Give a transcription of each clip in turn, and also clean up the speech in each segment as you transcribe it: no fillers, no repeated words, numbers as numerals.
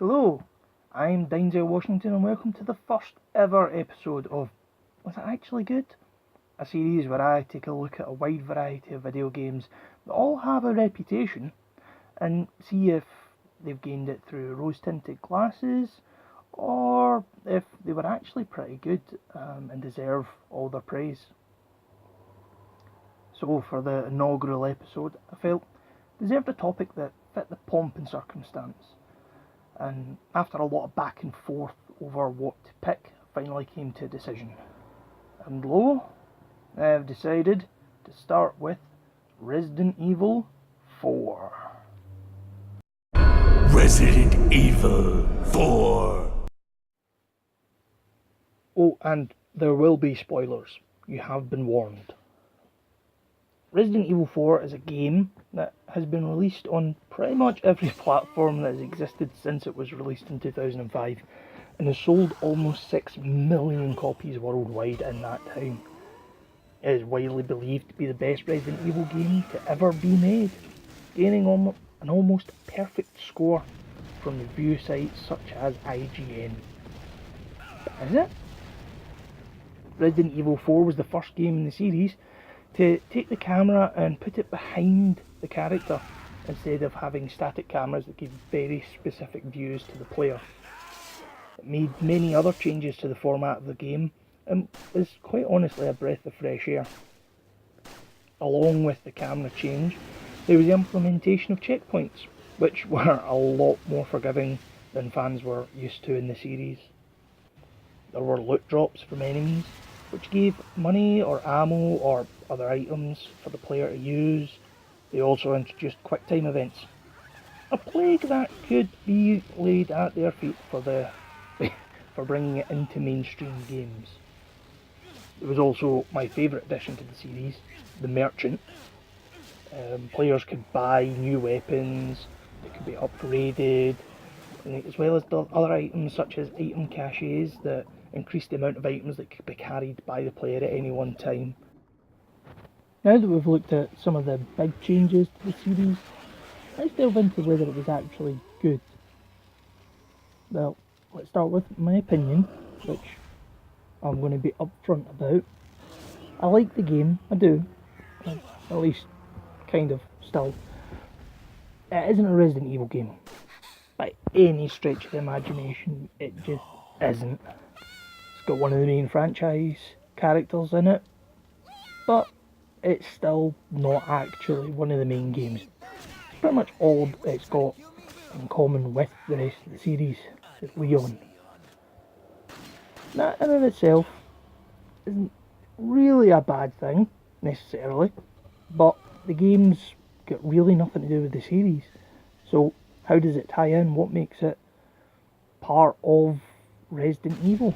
Hello, I'm Denzel Washington and welcome to the first ever episode of Was It Actually Good? A series where I take a look at a wide variety of video games that all have a reputation and see if they've gained it through rose-tinted glasses or if they were actually pretty good and deserve all their praise. So for the inaugural episode, I felt deserved a topic that fit the pomp and circumstance. And after a lot of back and forth over what to pick, I finally came to a decision. And lo, I've decided to start with Resident Evil 4. Resident Evil 4. Oh, and there will be spoilers. You have been warned. Resident Evil 4 is a game that has been released on pretty much every platform that has existed since it was released in 2005 and has sold almost 6 million copies worldwide in that time. It is widely believed to be the best Resident Evil game to ever be made, gaining an almost perfect score from review sites such as IGN. But is it? Resident Evil 4 was the first game in the series to take the camera and put it behind the character instead of having static cameras that give very specific views to the player. It made many other changes to the format of the game and was quite honestly a breath of fresh air. Along with the camera change, there was the implementation of checkpoints, which were a lot more forgiving than fans were used to in the series. There were loot drops from enemies, which gave money or ammo or other items for the player to use. They also introduced QuickTime events, a plague that could be laid at their feet for bringing it into mainstream games. There was also my favourite addition to the series, the Merchant. Players could buy new weapons, they could be upgraded, as well as the other items such as item caches that increased the amount of items that could be carried by the player at any one time. Now that we've looked at some of the big changes to the series, let's delve into whether it was actually good. Well, let's start with my opinion, which I'm going to be upfront about. I like the game, I do, at least kind of still. It isn't a Resident Evil game. By any stretch of the imagination, it just isn't. It's got one of the main franchise characters in it, but it's still not actually one of the main games. It's pretty much all it's got in common with the rest of the series is Leon. That in and of itself isn't really a bad thing, necessarily, but the game's got really nothing to do with the series. So how does it tie in? What makes it part of Resident Evil?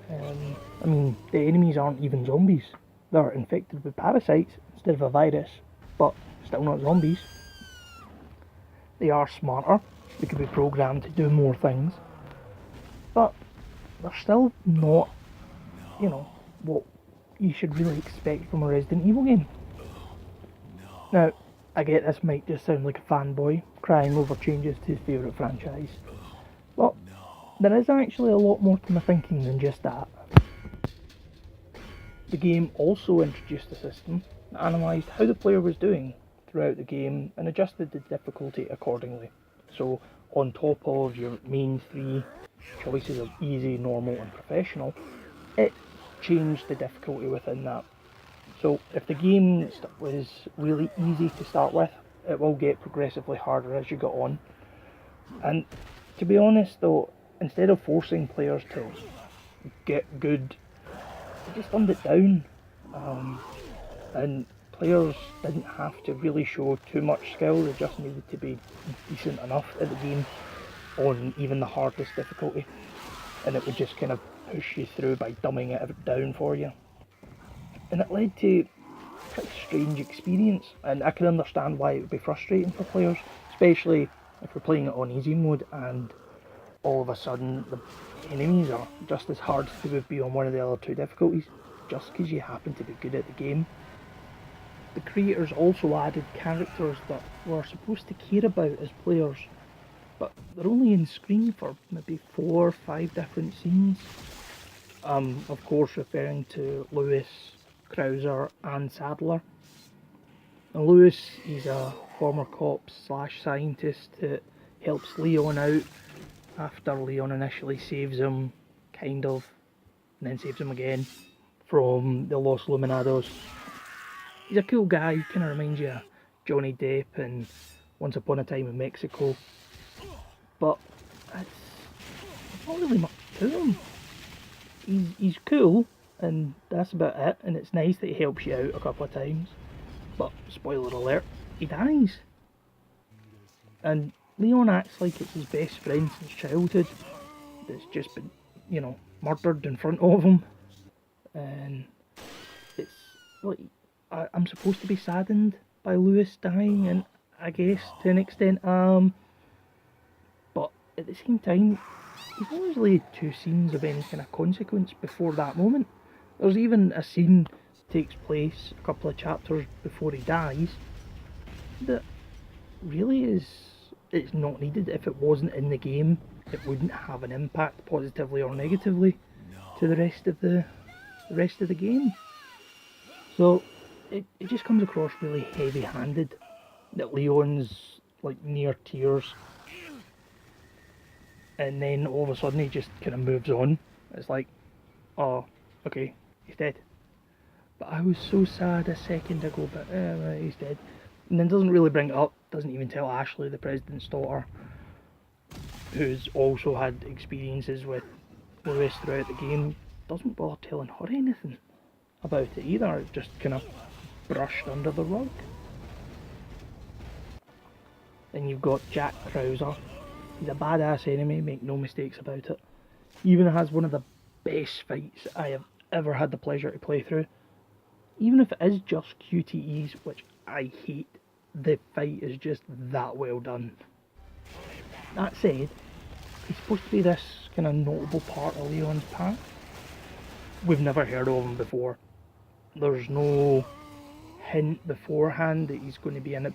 The enemies aren't even zombies. They're infected with parasites instead of a virus, but still not zombies. They are smarter, they could be programmed to do more things, but they're still not, what you should really expect from a Resident Evil game. Now, I get this might just sound like a fanboy crying over changes to his favourite franchise, but there is actually a lot more to my thinking than just that. The game also introduced a system that analysed how the player was doing throughout the game and adjusted the difficulty accordingly. So, on top of your main three choices of easy, normal and professional, it changed the difficulty within that. So if the game was really easy to start with, it will get progressively harder as you go on. And to be honest though, instead of forcing players to get good, they just dumbed it down. And players didn't have to really show too much skill, they just needed to be decent enough at the game on even the hardest difficulty. And it would just kind of push you through by dumbing it down for you. And it led to a pretty strange experience, and I can understand why it would be frustrating for players, especially if you're playing it on easy mode and all of a sudden the enemies are just as hard as they would be on one of the other two difficulties, just because you happen to be good at the game. The creators also added characters that we're supposed to care about as players, but they're only in screen for maybe 4 or 5 different scenes. Of course referring to Lewis, Krauser and Sadler. Now Lewis, he's a former cop slash scientist that helps Leon out after Leon initially saves him, kind of, and then saves him again from the Los Luminados. He's a cool guy, he kind of reminds you of Johnny Depp and Once Upon a Time in Mexico, but it's not really much to him. He's cool, and that's about it, and it's nice that he helps you out a couple of times, but spoiler alert, he dies. And Leon acts like it's his best friend since childhood that's just been, you know, murdered in front of him, and it's like, I'm supposed to be saddened by Lewis dying, and I guess to an extent but at the same time, he's only really had 2 scenes of any kind of consequence before that moment. There's even a scene that takes place a couple of chapters before he dies that really it's not needed. If it wasn't in the game, it wouldn't have an impact positively or negatively to the rest of the game. So it just comes across really heavy-handed that Leon's like near tears, and then all of a sudden he just kind of moves on. It's like, oh, okay, he's dead. But I was so sad a second ago, but right, he's dead. And then doesn't really bring it up, doesn't even tell Ashley, the president's daughter, who's also had experiences with Lewis throughout the game, doesn't bother telling her anything about it either. It just kind of brushed under the rug. Then you've got Jack Krauser. He's a badass enemy, make no mistakes about it. He even has one of the best fights I have ever had the pleasure to play through. Even if it is just QTEs, which I hate, the fight is just that well done. That said, he's supposed to be this kind of notable part of Leon's past. We've never heard of him before. There's no hint beforehand that he's going to be in it,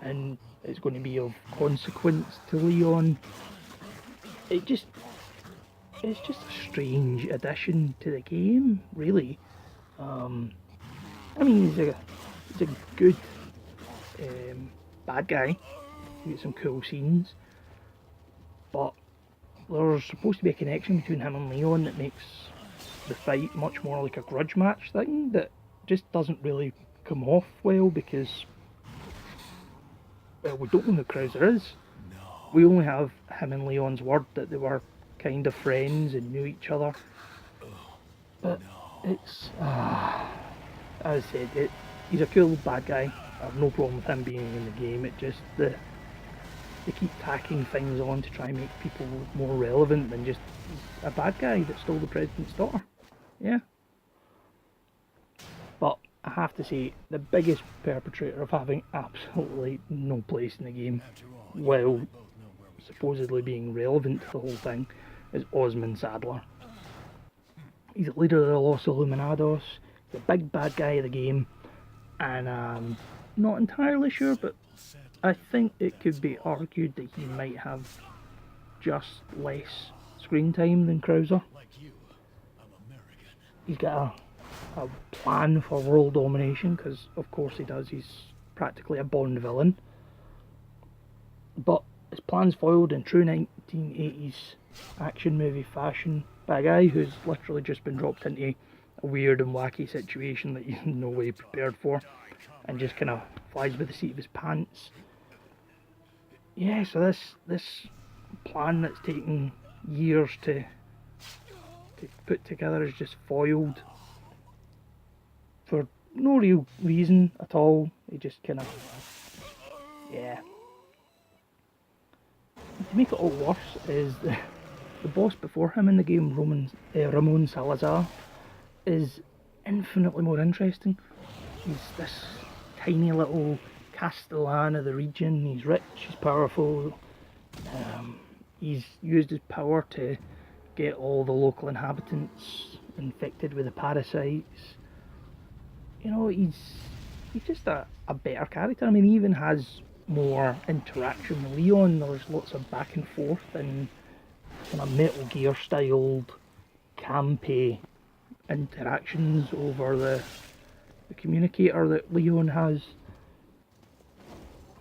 and it's going to be of consequence to Leon. It's just a strange addition to the game, really. I mean, he's a good bad guy. You get some cool scenes, but there's supposed to be a connection between him and Leon that makes the fight much more like a grudge match thing that just doesn't really come off well, because we don't know who Krauser is. We only have him and Leon's word that they were kind of friends and knew each other. But it's, as I said, he's a cool bad guy. I have no problem with him being in the game. It just, they keep tacking things on to try and make people more relevant than just a bad guy that stole the president's daughter. Yeah. But I have to say, the biggest perpetrator of having absolutely no place in the game, while supposedly being relevant to the whole thing, is Osmond Sadler. He's the leader of the Los Illuminados, the big bad guy of the game, and I'm not entirely sure, but I think it could be argued that he might have just less screen time than Krauser. He's got a plan for world domination, because of course he does. He's practically a Bond villain, but his plan's foiled in true 1980s action movie fashion by a guy who's literally just been dropped into a weird and wacky situation that he's in no way prepared for, and just kind of flies by the seat of his pants. Yeah, so this plan that's taken years to put together is just foiled for no real reason at all. He just kind of, yeah. To make it all worse is the boss before him in the game, Ramon Salazar, is infinitely more interesting. He's this tiny little Castellan of the region. He's rich, he's powerful. He's used his power to get all the local inhabitants infected with the parasites. You know, he's just a better character. I mean, he even has more interaction with Leon. There's lots of back and forth and kind of Metal Gear styled campy interactions over the communicator that Leon has.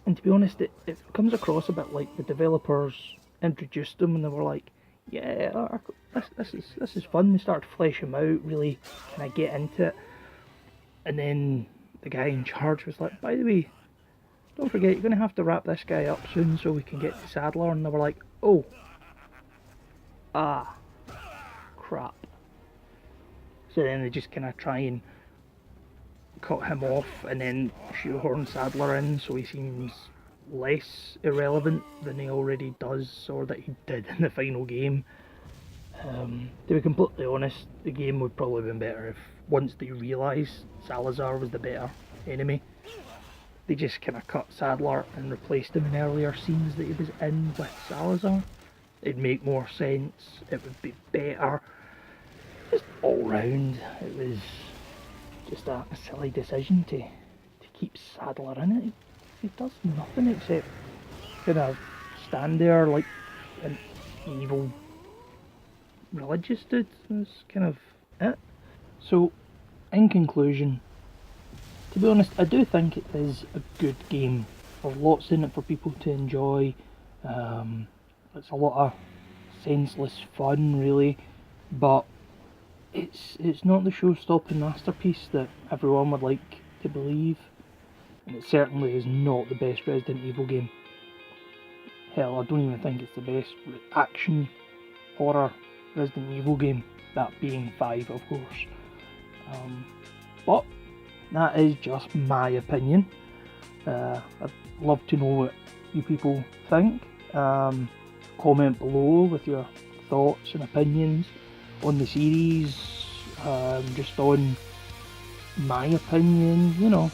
And to be honest, it comes across a bit like the developers introduced them and they were like, yeah, this is fun. They started to flesh him out, really kind of get into it. And then the guy in charge was like, by the way, don't forget, you're going to have to wrap this guy up soon so we can get to Sadler. And they were like, oh, crap. So then they just kind of try and cut him off and then shoehorn Sadler in so he seems less irrelevant than he already does or that he did in the final game. To be completely honest, the game would probably have been better if once they realised Salazar was the better enemy, they just kind of cut Sadler and replaced him in earlier scenes that he was in with Salazar. It'd make more sense, it would be better. Just all round, it was just a silly decision to keep Sadler in it. He does nothing except kind of stand there like an evil religious dude. That's kind of it. So, in conclusion, to be honest, I do think it is a good game. There's lots in it for people to enjoy. It's a lot of senseless fun, really, but it's not the show-stopping masterpiece that everyone would like to believe, and it certainly is not the best Resident Evil game. Hell, I don't even think it's the best action horror Resident Evil game, that being 5 of course. But that is just my opinion. I'd love to know what you people think. Comment below with your thoughts and opinions on the series, just on my opinion, you know.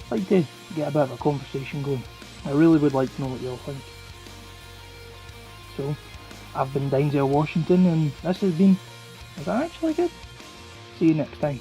I'd like to get a bit of a conversation going. I really would like to know what you all think. So, I've been Denzel Washington and this has been Is That Actually Good? See you next time.